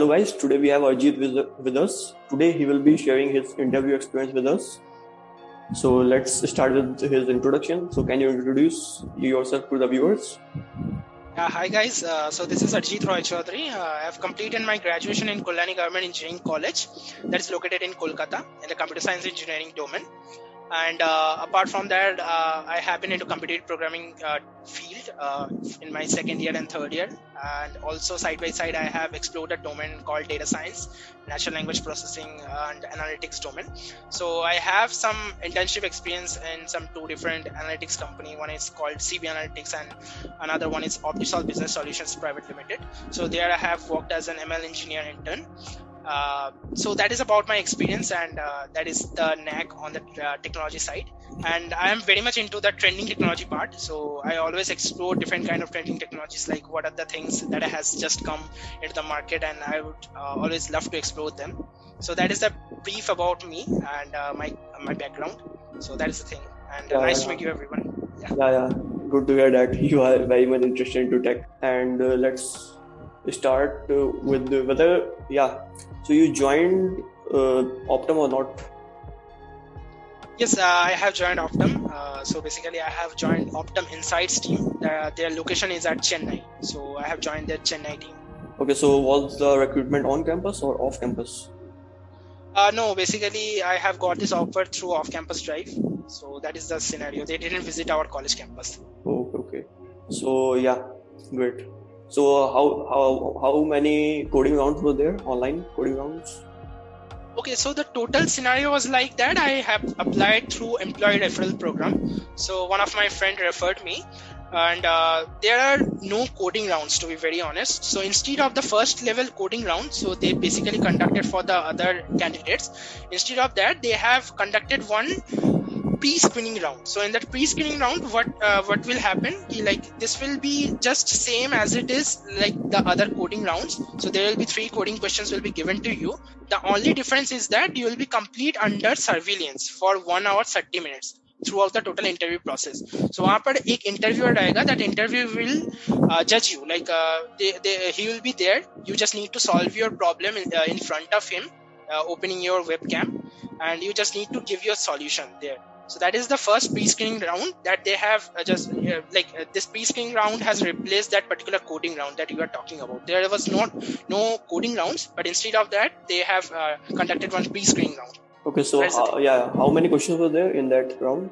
guys, today we have Arjit with us. Today he will be sharing his interview experience with us. So let's start with his introduction. So can you introduce yourself to the viewers? Hi guys, so this is Arjit Roy Chaudhary. I have completed my graduation in Kalyani Government Engineering College that is located in Kolkata in the computer science engineering domain. And apart from that, I have been into computer programming field in my second year and third year. And also side by side, I have explored a domain called data science, natural language processing and analytics domain. So I have some internship experience in some two different analytics company. One is called CB Analytics and another one is Optum Business Solutions Private Limited. So there I have worked as an ML engineer intern. So that is about my experience, and that is the knack on the technology side. And I am very much into the trending technology part. So I always explore different kind of trending technologies, like what are the things that has just come into the market, and I would always love to explore them. So that is the brief about me and my background. So that is the thing. And nice to meet you, everyone. Yeah. Good to hear that you are very much interested into tech. And let's start with whether so you joined Optum or not? Yes, I have joined Optum. So basically I have joined Optum Insights team. Their location is at Chennai, so I have joined their Chennai team. Okay, so was the recruitment on campus or off campus? No, basically I have got this offer through off-campus drive. So that is the scenario. They didn't visit our college campus. Okay. So great. So how many coding rounds were there? Online coding rounds? Okay, so the total scenario was like that. I have applied through employee referral program. So one of my friend referred me, and there are no coding rounds, to be very honest. So instead of the first level coding round, so they basically conducted for the other candidates. Instead of that, they have conducted one pre-screening round. So in that pre-screening round, what will happen, this will be just same as it is like the other coding rounds. So there will be 3 coding questions will be given to you. The only difference is that you will be complete under surveillance for 1 hour 30 minutes throughout the total interview process. So वहाँ पर एक interviewer आएगा, that interview will judge you, he will be there. You just need to solve your problem in front of him, opening your webcam, and you just need to give your solution there. So that is the first pre-screening round that they have this pre-screening round has replaced that particular coding round that you are talking about. There was no coding rounds, but instead of that, they have conducted one pre-screening round. Okay, so how many questions were there in that round?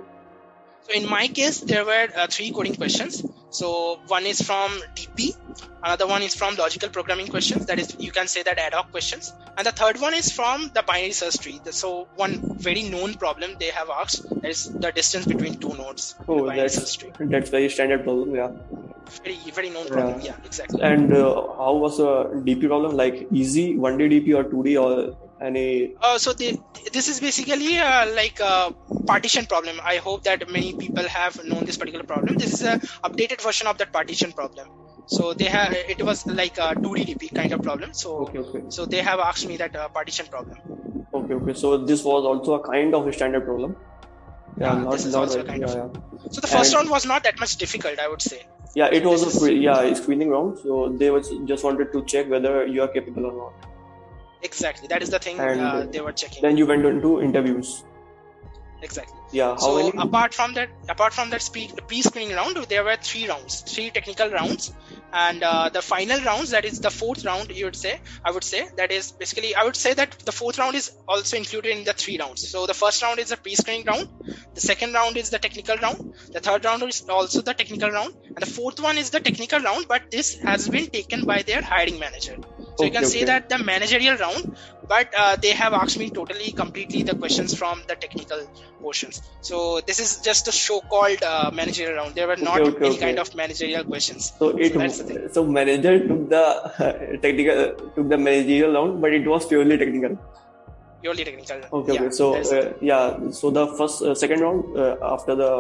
So in my case, there were 3 coding questions. So one is from DP, another one is from logical programming questions, that is, you can say that ad hoc questions, and the third one is from the binary search tree. So one very known problem they have asked, that is the distance between 2 nodes in the binary search tree. That's very standard problem, Very known problem, exactly. And how was a DP problem, like easy 1D DP or 2D or any? So this is basically like a partition problem. I hope that many people have known this particular problem. This is a updated version of that partition problem. So it was like a 2D DP kind of problem. So So they have asked me that partition problem. Okay. So this was also a kind of a standard problem. This is also a kind of. So the first round was not that much difficult, I would say. Yeah, it was a screening round. So they just wanted to check whether you are capable or not. Exactly, that is the thing they were checking. Then you went into interviews. Exactly. How many? Apart from that pre-screening round, there were 3 technical rounds, and the final rounds, that is the 4th round, I would say that is basically, I would say that the 4th round is also included in the 3 rounds. So the first round is the pre-screening round, the second round is the technical round, the third round is also the technical round, and the 4th one is the technical round, but this has been taken by their hiring manager. So you can say that the managerial round, but they have asked me completely the questions from the technical portions. So this is just a so-called managerial round. There were not any kind of managerial questions. So that's the thing. So manager took the managerial round, but it was purely technical. Purely technical. Okay. So so the second round after the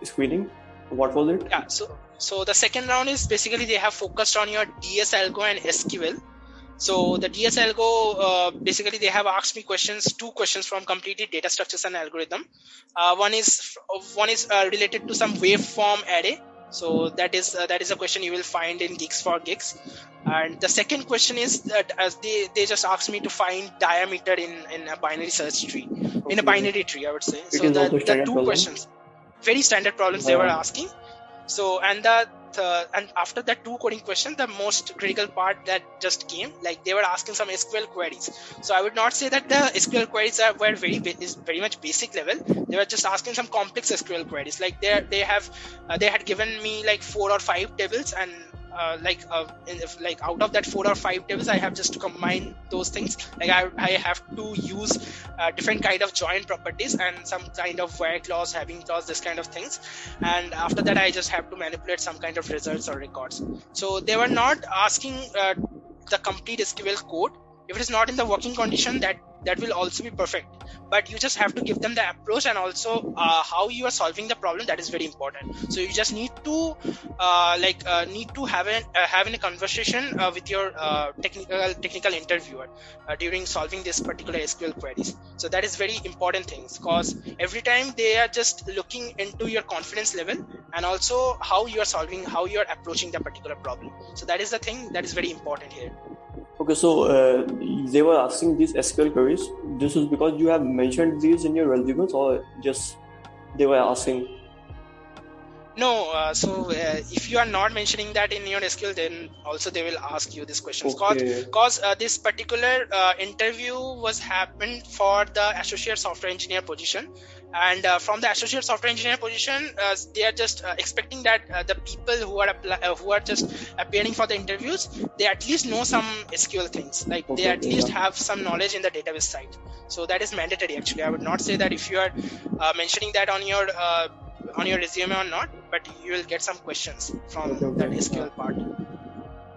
screening, what was it? So the second round is basically they have focused on your DS algo and SQL. So the DS algo, basically they have asked me 2 questions from completely data structures and algorithm. One is related to some waveform array, So that is a question you will find in Geeks for Gigs. And the second question is that they just asked me to find diameter in a binary search tree, in a binary tree, I would say. It so is also the standard two problem. questions, very standard problems they were asking. So and after that two coding question, the most critical part that just came, like they were asking some SQL queries. So I would not say that the SQL queries were very much basic level. They were just asking some complex SQL queries. Like they had given me like 4 or 5 tables, and out of that 4 or 5 tables, I have just combined those things. Like I have to use different kind of join properties and some kind of where clause, having clause, this kind of things. And after that, I just have to manipulate some kind of results or records. So they were not asking the complete SQL code. If it is not in the working condition, that will also be perfect. But you just have to give them the approach, and also how you are solving the problem. That is very important. So you just need to have a conversation with your technical interviewer during solving this particular SQL queries. So that is very important things, because every time they are just looking into your confidence level and also how you are solving, how you are approaching the particular problem. So that is the thing that is very important here. Okay, so they were asking these SQL queries. This is because you have mentioned these in your resumes, or just they were asking? No, so if you are not mentioning that in your SQL, then also they will ask you these questions. Because this particular interview was happened for the associate software engineer position, and from the associate software engineer position, they are just expecting that the people who are just appearing for the interviews, they at least know some SQL things. Like they at least have some knowledge in the database side. So that is mandatory. Actually, I would not say that if you are mentioning that on your resume or not, but you will get some questions from that SQL part.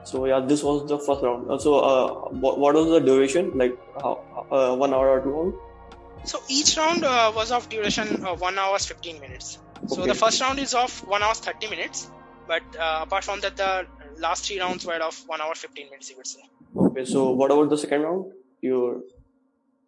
So yeah, this was the first round. So what was the duration? Like 1 hour or 2 hours? So each round was of duration 1 hour 15 minutes. So the first round is of 1 hour 30 minutes, but apart from that, the last 3 rounds were of 1 hour 15 minutes, you would say. Okay, so what about the second round?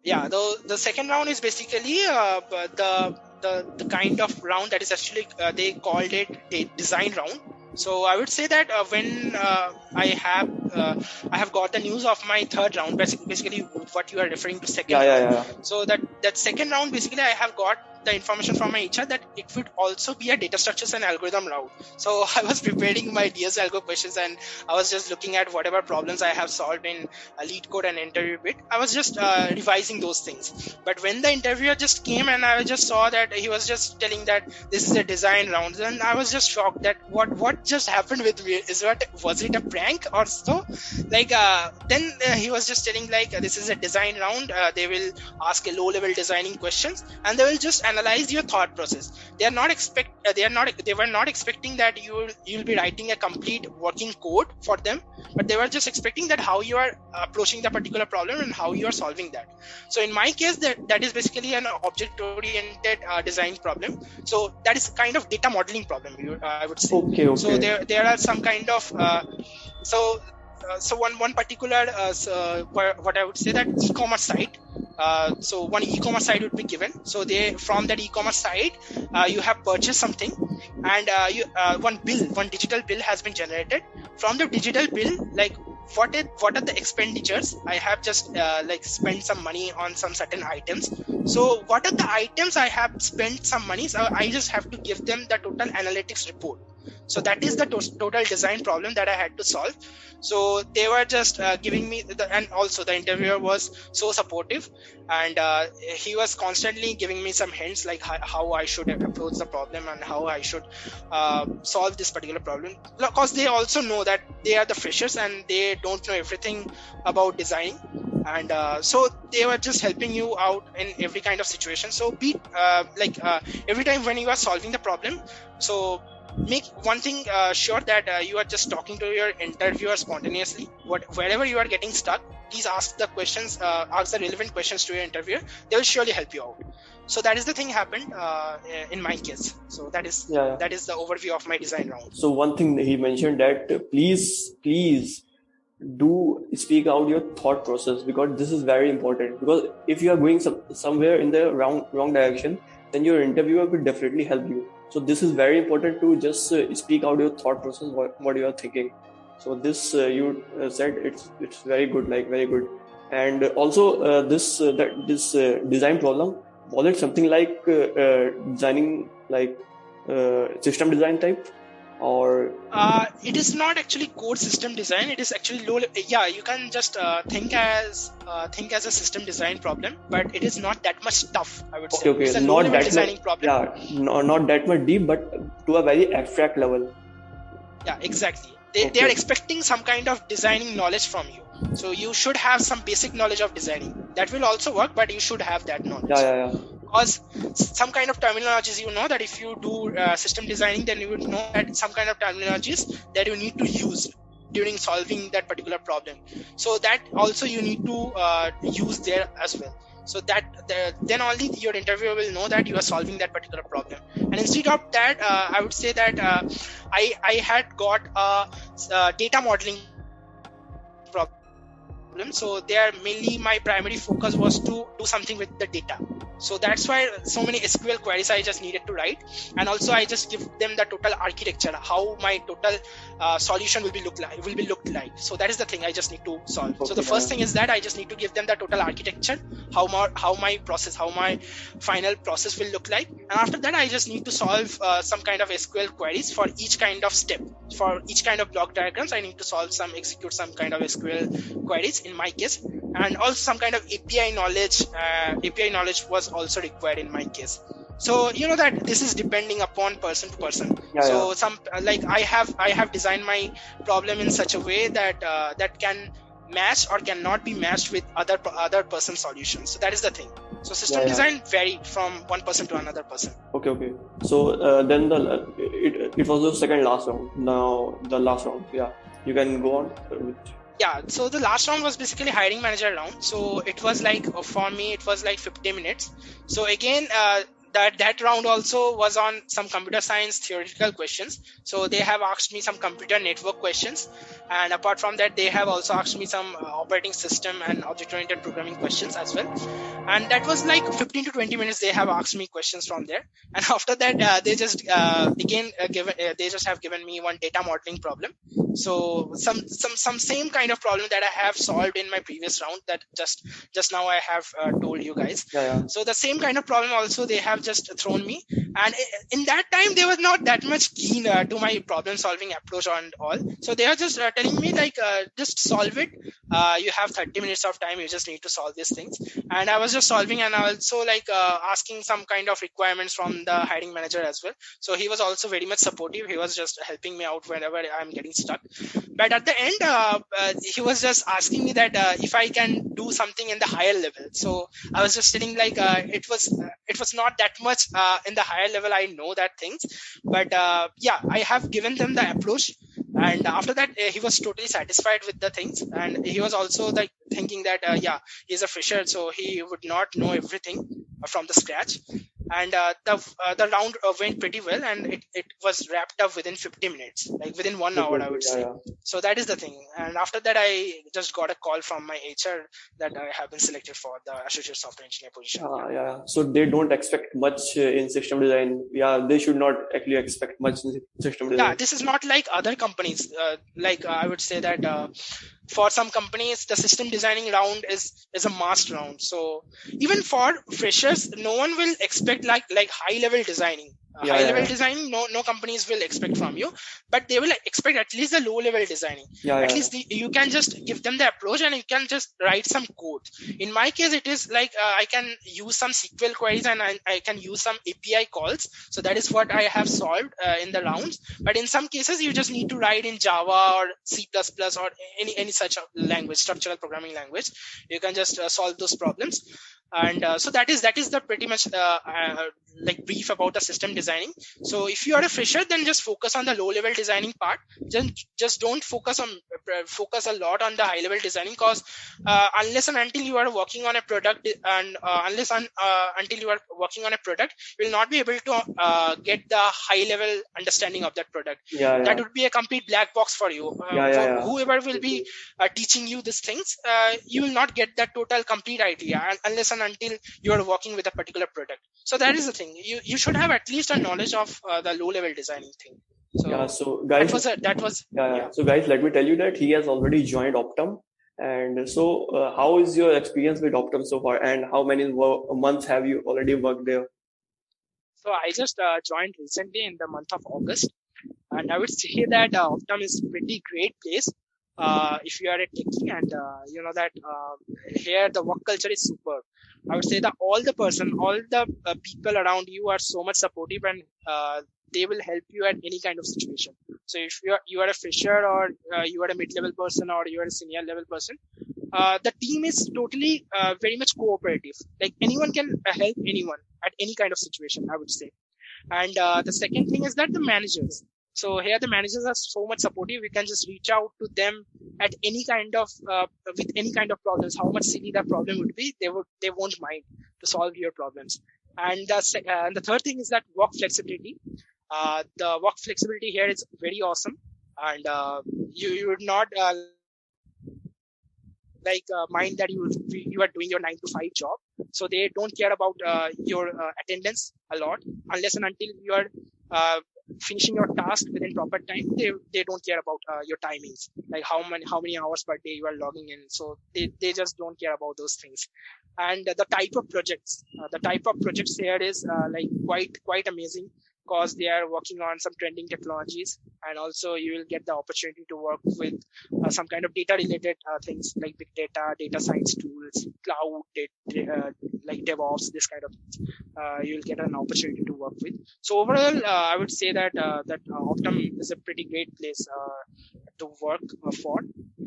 Yeah, the second round is basically the kind of round that is actually they called it a design round. So I would say that when I have got the news of my third round, basically what you are referring to second round. So that second round, basically I have got the information from my HR that it would also be a data structures and algorithm round. So I was preparing my DS algo questions, and I was just looking at whatever problems I have solved in a lead code and interview bit. I was just revising those things. But when the interviewer just came and I just saw that he was just telling that this is a design round, then I was just shocked that what just happened with me. Was it a prank or so? Like then he was just telling like this is a design round. They will ask a low-level designing questions, and they will just analyze your thought process. They were not expecting that you'll be writing a complete working code for them, but they were just expecting that how you are approaching the particular problem and how you are solving that. So in my case, that is basically an object-oriented design problem. So that is kind of data modeling problem, I would say. Okay. So there are some kind of so one particular what I would say that e-commerce site. So one e-commerce site would be given. So from that e-commerce site, you have purchased something, and one digital bill has been generated. From the digital bill, like what are the expenditures? I have just spent some money on some certain items. So what are the items I have spent some money? So I just have to give them the total analytics report. So that is the total design problem that I had to solve. So they were just giving me and also the interviewer was so supportive, and he was constantly giving me some hints like how I should approach the problem and how I should solve this particular problem, because they also know that they are the freshers and they don't know everything about designing. And so they were just helping you out in every kind of situation. So every time when you are solving the problem, so make one thing sure that you are just talking to your interviewer spontaneously. Wherever you are getting stuck, please ask the relevant questions to your interviewer. They will surely help you out. So that is the thing happened in my case. So that is the overview of my design round. So one thing he mentioned that please do speak out your thought process, because this is very important. Because if you are going somewhere in the wrong direction, then your interviewer will definitely help you. So this is very important to just speak out your thought process, what you are thinking. So this you said it's very good, like very good. And also this design problem, was it something like designing like system design type, or It is not actually code system design. It is actually low. Yeah, you can just think as a system design problem, but it is not that much tough, I would say. okay, It's a low not level that designing much, problem. yeah, not that much deep, but to a very abstract level. Yeah, exactly. They are expecting some kind of designing knowledge from you. So you should have some basic knowledge of designing. That will also work, but you should have that knowledge. Yeah. Because some kind of terminologies, you know that if you do system designing, then you would know that some kind of terminologies that you need to use during solving that particular problem. So that also you need to use there as well. So that then only your interviewer will know that you are solving that particular problem. And instead of that, I would say that I had got a data modeling problem. So there mainly my primary focus was to do something with the data. So that's why so many SQL queries I just needed to write, and also I just give them the total architecture, how my total solution will be looked like. So that is the thing I just need to solve. So the first thing is that I just need to give them the total architecture, how my final process will look like, and after that I just need to solve some kind of SQL queries for each kind of step. For each kind of block diagrams, I need to execute some kind of SQL queries in my case, and also some kind of API knowledge. API knowledge was also required in my case. So you know that this is depending upon person to person. Some like I have designed my problem in such a way that that can match or cannot be matched with other person's solutions. So that is the thing. So system design varied from one person to another person. Okay. So then it was the second last round. Now the last round. Yeah, you can go on with. Yeah, so the last round was basically hiring manager round. So it was like, for me, it was like 50 minutes. So again, that round also was on some computer science theoretical questions. So they have asked me some computer network questions, and apart from that, they have also asked me some operating system and object-oriented programming questions as well. And that was like 15 to 20 minutes. They have asked me questions from there, and after that, they just they just have given me one data modeling problem. So some same kind of problem that I have solved in my previous round that just now I have told you guys. So the same kind of problem also they have just thrown me, and in that time they were not that much keen to my problem solving approach and all. So they are just telling me like just solve it. You have 30 minutes of time. You just need to solve these things. And I was just solving, and also like asking some kind of requirements from the hiring manager as well. So he was also very much supportive. He was just helping me out whenever I'm getting stuck. But at the end, he was just asking me that if I can do something in the higher level. So I was just telling like it was not that much in the higher level. I know that things, but yeah, I have given them the approach. And after that, he was totally satisfied with the things, and he was also like thinking that yeah, he's a fresher, so he would not know everything from the scratch. And the round went pretty well, and it was wrapped up within 50 minutes, like within 1 hour, I would say. So that is the thing. And after that, I just got a call from my HR that I have been selected for the associate software engineer position. So they don't expect much in system design. Yeah, they should not actually expect much in system design. Yeah, this is not like other companies. Like I would say that for some companies, the system designing round is a must round. So even for freshers, no one will expect like high level designing. High level designing, no companies will expect from you, but they will expect at least the low level designing. At least you can just give them the approach, and you can just write some code. In my case, it is like I can use some SQL queries, and I can use some API calls. So that is what I have solved in the rounds. But in some cases, you just need to write in Java or C++ or any such language, structural programming language. You can just solve those problems. And so that is the pretty much like brief about the system designing. So if you are a fresher, then just focus on the low level designing part. Just don't focus a lot on the high level designing, because unless and until you are working on a product, and until you are working on a product, you will not be able to get the high level understanding of that product. That would be a complete black box for you. For whoever will be teaching you these things, you will not get that total complete idea unless and until you are working with a particular product. So that is the thing. You should have at least a knowledge of the low level designing thing. So Yeah. So guys, that was yeah. So guys, let me tell you that he has already joined Optum. And so, how is your experience with Optum so far? And how many months have you already worked there? So I just joined recently in the month of August, and I would say that Optum is a pretty great place if you are a techie, and you know that here the work culture is superb. I would say that all the people around you are so much supportive, and they will help you at any kind of situation. So if you are a fresher, or you are a mid-level person, or you are a senior level person, the team is totally very much cooperative. Like anyone can help anyone at any kind of situation, I would say. And the second thing is that the managers. So here the managers are so much supportive. You can just reach out to them at any kind of with any kind of problems. How much silly that problem would be, they won't mind to solve your problems. And the third thing is that work flexibility. The work flexibility here is very awesome, and you would not mind that you are doing your 9 to 5 job. So they don't care about your attendance a lot, unless and until you are finishing your task within proper time. They don't care about your timings, like how many hours per day you are logging in. So they just don't care about those things. And the type of projects here is quite amazing, because they are working on some trending technologies, and also you will get the opportunity to work with some kind of data related things like big data science tools, cloud, like DevOps, this kind of things. You'll get an opportunity to work with. So overall, I would say that Optum is a pretty great place to work for.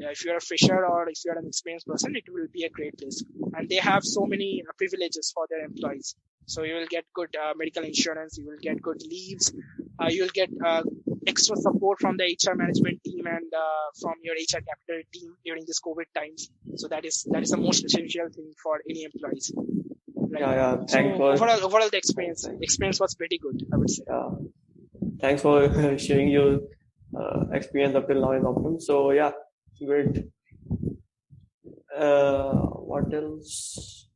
If you're a fresher or if you're an experienced person, it will be a great place. And they have so many privileges for their employees. So you will get good medical insurance, you will get good leaves, you will get extra support from the HR management team and from your HR capital team during this COVID times. So that is the most essential thing for any employees. Right? Yeah. Thanks so for overall the experience was pretty good, I would say. thanks for sharing your experience up till now in Optum. So yeah, great. What else?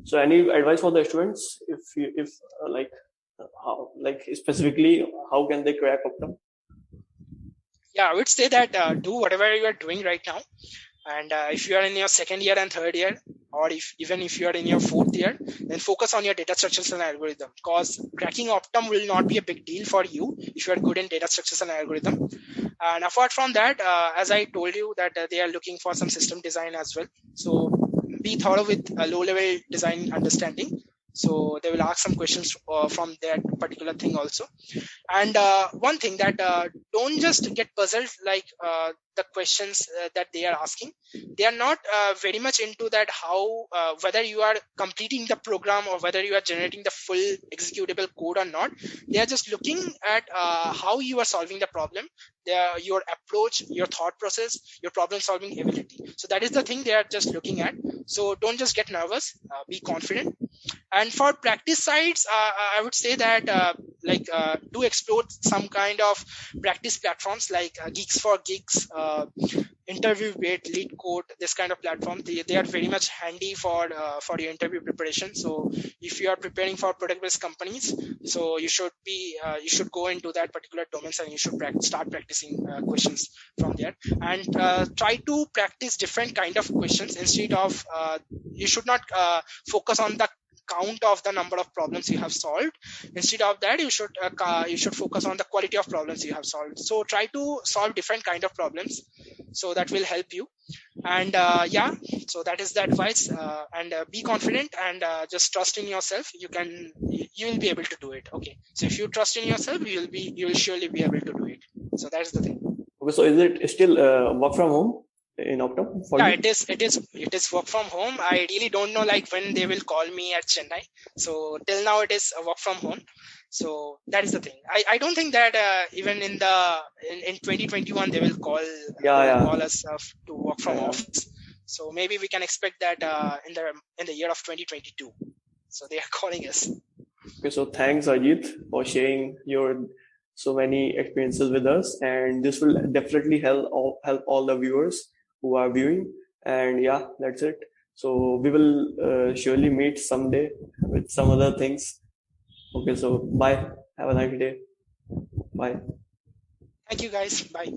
So any advice for the students, if how, like specifically, how can they crack Optum? Yeah, I would say that do whatever you are doing right now, and if you are in your second year and third year, or even if you are in your fourth year, then focus on your data structures and algorithm, because cracking Optum will not be a big deal for you if you are good in data structures and algorithm. And apart from that, as I told you that they are looking for some system design as well. So be thorough with a low level design understanding. So they will ask some questions from that particular thing also. And one thing that don't just get puzzled like the questions that they are asking. They are not very much into that how whether you are completing the program or whether you are generating the full executable code or not. They are just looking at how you are solving the problem, your approach, your thought process, your problem solving ability. So that is the thing they are just looking at. So don't just get nervous, be confident. And for practice sites, I would say that do explore some kind of practice platforms like Geeks for Gigs, Interview Bait, Lead Code, this kind of platform. They are very much handy for your interview preparation. So if you are preparing for product-based companies, so you should go into that particular domains, and you should start practicing questions from there, and try to practice different kind of questions instead of you should not focus on the count of the number of problems you have solved. Instead of that, you should focus on the quality of problems you have solved. So try to solve different kind of problems, so that will help you. And so that is the advice. And be confident, and just trust in yourself. You will be able to do it. Okay, so if you trust in yourself, you will surely be able to do it. So that's the thing. Okay, so is it still work from home in Optum for Yeah, you? it is work from home. I really don't know like when they will call me at Chennai. So till now it is a work from home. So that is the thing. I don't think that even in 2021 they will call us to work from office. So maybe we can expect that in the year of 2022. So they are calling us. Okay, so thanks Arjit for sharing your so many experiences with us, and this will definitely help all the viewers who are viewing. And yeah, that's it. So we will surely meet someday with some other things. Okay, so bye. Have a nice day. Bye. Thank you guys. Bye.